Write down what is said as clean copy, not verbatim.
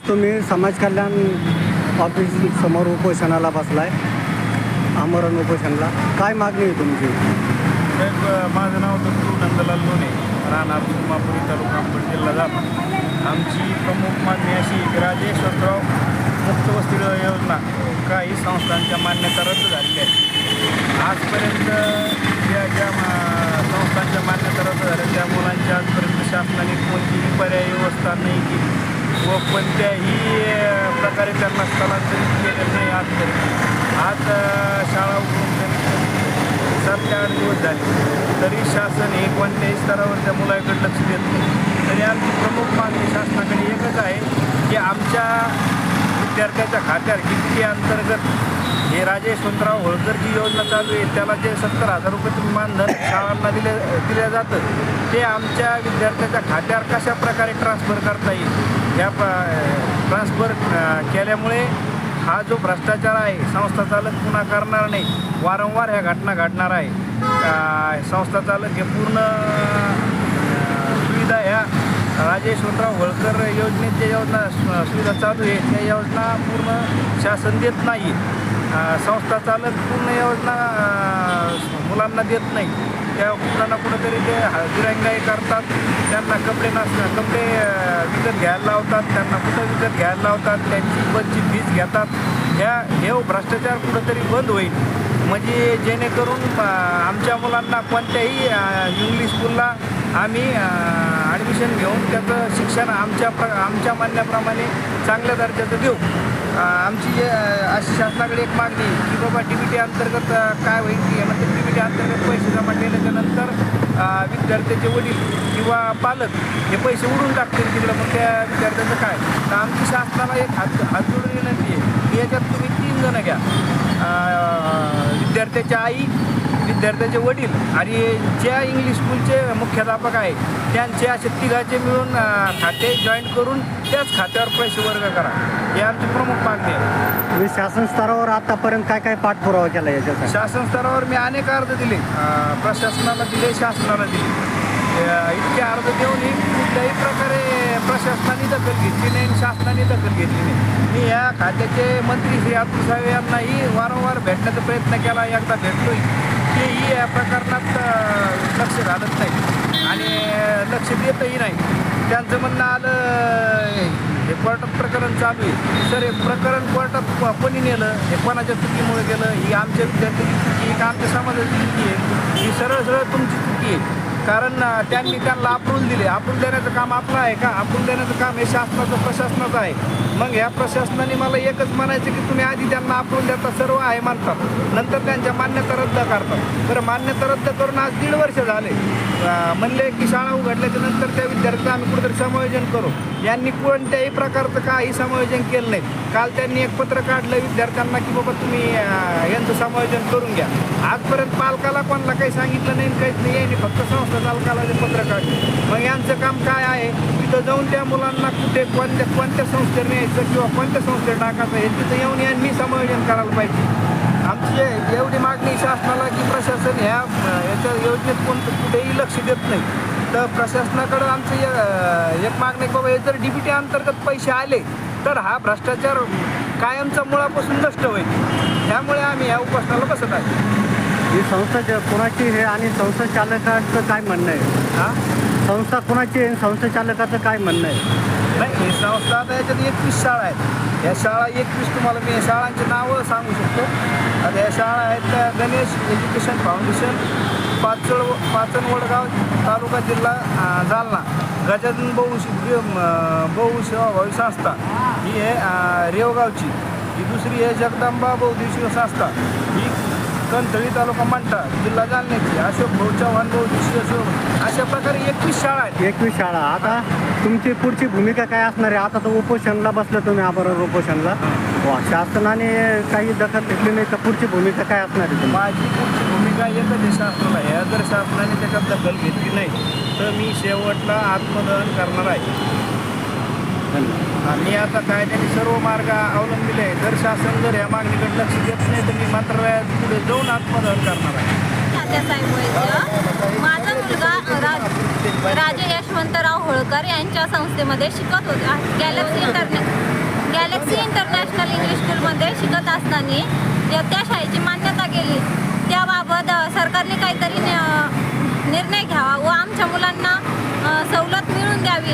तुम्ही समाज कल्याण ऑफिस समोर उपोषणाला बसलाय, आमरण उपोषणाला. काय मागणी आहे तुमची? साहेब, माझं नाव दत्तू नंदलाल लोणे, राहणार सोमापुरी, तालुका अंबड, जिल्हा जालना. आमची प्रमुख मागणी अशी की राजे यशवंतराव मुक्त वसतिगृह योजना काही संस्थांच्या मान्यता रद्द झालेल्या आहेत. आजपर्यंत ज्या संस्थांच्या मान्यता रद्द झाल्या त्या मुलांच्या आजपर्यंत शासनाने कोणतीही पर्यायी व्यवस्था नाही केली व कोणत्याही प्रकारे त्यांना स्थलांतरित केलेलं नाही. आज शाळा उघडून 7 ते 8 दिवस झाले तरी शासन हे कोणत्याही स्तरावर त्या मुलाकडे लक्ष देत नाही. तरी आमची प्रमुख मागणी शासनाकडे एकच आहे की आमच्या विद्यार्थ्याच्या खात्यावर किती अंतर्गत हे राजे यशवंतराव होळकर जी योजना चालू आहे त्याला जे 70,000 रुपये तुम्ही मानधन शाळांना दिलं जातं ते आमच्या विद्यार्थ्याच्या खात्यावर कशा प्रकारे ट्रान्सफर करता येईल. या ट्रान्सफर केल्यामुळे हा जो भ्रष्टाचार आहे संस्था चालक पुन्हा करणार नाही. वारंवार ह्या घटना घडणार आहे. संस्था चालक हे पूर्ण सुविधा ह्या राजे यशवंतराव होळकर योजनेत ज्या योजना सुविधा चालू आहे त्या योजना पूर्ण शासन देत नाही. संस्था चालक पूर्ण योजना मुलांना देत नाही. त्या कुठं ना कुठंतरी ते दिरंगाई करतात. त्यांना कपडे विकत घ्यायला लावतात, त्यांना कुठं विकत घ्यायला लावतात, त्यांची बसची फीस घेतात. हे भ्रष्टाचार कुठंतरी बंद होईल म्हणजे जेणेकरून आमच्या मुलांना कोणत्याही इंग्लिश स्कूलला आम्ही ॲडमिशन घेऊन त्याचं शिक्षण आमच्या म्हणण्याप्रमाणे चांगल्या दर्जाचं देऊ. आमची अशी शासनाकडे एक मागणी की बाबा DBT अंतर्गत काय होईल की म्हणजे DBT अंतर्गत पैसे जमा केल्याच्यानंतर विद्यार्थ्याचे वडील किंवा पालक हे पैसे उडून टाकतील तिकडं, मग त्या विद्यार्थ्याचं काय. तर आमची शासनाला एक हात जोडून विनंती आहे की याच्यात तुम्ही 3 जण घ्या, विद्यार्थ्याची आई, विद्यार्थ्याचे वडील आणि ज्या इंग्लिश स्कूलचे मुख्याध्यापक आहे त्यांचे असे तिघाचे मिळून खाते जॉईंट करून त्याच खात्यावर पैसे वर्ग करा. ही आमची प्रमुख मागणी आहे. तुम्ही शासन स्तरावर आतापर्यंत काय काय पाठपुरावा केला याच्यासाठी? शासन स्तरावर मी अनेक अर्ज दिले, प्रशासनाला दिले, शासनाला दिले. इतके अर्ज देऊनही कुठल्याही प्रकारे प्रशासनाने दखल घेतली नाही आणि शासनाने दखल घेतली नाही. मी या खात्याचे मंत्री श्री अतुल सावे यांनाही वारंवार भेटण्याचा प्रयत्न केला. एकदा भेटलोय तेही या प्रकरणात लक्ष घालत नाही आणि लक्ष देतही नाही. त्यांचं म्हणणं आलं हे कोर्टात प्रकरण चालू आहे. सर हे प्रकरण कोर्टात कोणी नेलं, हे कोणाच्या चुकीमुळे गेलं, ही आमच्या विद्यार्थ्याची चुकी आहे का आमच्या समाजाची चुकी आहे? ही सरळ तुमची चुकी आहे. कारण त्यांनी त्यांना अप्रूव्हल दिले. अप्रूव्हल देण्याचं काम आपलं आहे का? अप्रूव्हल देण्याचं काम हे शासनाचं, प्रशासनाचं आहे. मग ह्या प्रशासनाने मला एकच म्हणायचं की तुम्ही आधी त्यांना अप्रूव्हल देता, सर्व आहे म्हणतात, नंतर त्यांच्या मान्यता रद्द करतात. बरं, मान्यता रद्द करून आज 1.5 वर्ष झाले. म्हणले की शाळा उघडल्याच्या नंतर त्या विद्यार्थ्यांचं आम्ही कुठेतरी समायोजन करू. यांनी कोणत्याही प्रकारचं काही समायोजन केलं नाही. काल त्यांनी एक पत्र काढलं विद्यार्थ्यांना की बाबा तुम्ही यांचं समायोजन करून घ्या. आजपर्यंत पालकाला कोणाला काही सांगितलं नाही, काहीच नाही. यांनी फक्त संस्था चालकाला ते पत्र काढले. मग यांचं काम काय आहे? तिथं जाऊन त्या मुलांना कुठे कोणत्या संस्थेत न्यायचं किंवा कोणत्या संस्थेत टाकायचं हे तिथं येऊन यांनी समायोजन करायला पाहिजे. आमची एवढी मागणी शासनाला की प्रशासन याच्या योजनेत कुठेही लक्ष देत नाही. तर प्रशासनाकडं आमचं एक मागणी की बाबा हे जर DBT अंतर्गत पैसे आले तर हा भ्रष्टाचार कायमचा मुळापासून नष्ट होईल. त्यामुळे आम्ही ह्या उपोषणाला बसत आहे. ही संस्था कोणाची आहे आणि संस्था चालकाचं काय म्हणणं आहे? संस्था कोणाची आहे, संस्था चालकाचं काय म्हणणं आहे? नाही, ही संस्था आता याच्यात 21 शाळा आहेत. या शाळा 21 तुम्हाला मी शाळांची नावं सांगू शकतो. आता या शाळा आहेत त्या गणेश एज्युकेशन फाउंडेशन, पाचन वडगाव, तालुका जिल्हा जालना. गजानन बहु सेवाभावी संस्था ही आहे रेवगावची. ही दुसरी आहे जगदंबा बहुउद्देशीय संस्था, ही कणथळी तालुका मंठा जिल्हा जालन्याची. अशोक भाऊ चव्हाण बहुउद्देशीय सेवा. अशा प्रकारे 21 शाळा आहेत. 21 शाळा. आता तुमची पुढची भूमिका काय असणार आहे? आता तर उपोषणला बसलं तुम्ही, आमरण उपोषणला. शासनाने काही दखल घेतली नाही तर पुढची भूमिका काय असणार आहे? माझी पुढची भूमिका एकच आहे शासनाला. ह्या जर शासनाने त्याच्यात दखल घेतली नाही तर मी शेवटला आत्मदहन करणार आहे. मी आता कायद्याने सर्व मार्ग अवलंबिले आहे. जर शासन जर या मागणीकडे लक्ष देत नाही तर मी मंत्रालयात पुढे जाऊन आत्मदहन करणार आहे. माझा मुलगा राजे यशवंतराव होळकर यांच्या संस्थेमध्ये शिकत होता. गॅलेक्सी गॅलेक्सी इंटरनॅशनल इंग्लिश स्कूलमध्ये शिकत असताना त्या शाळेची मान्यता गेली, त्याबाबत सरकारने काहीतरी निर्णय घ्यावा व आमच्या मुलांना सवलत मिळवून द्यावी.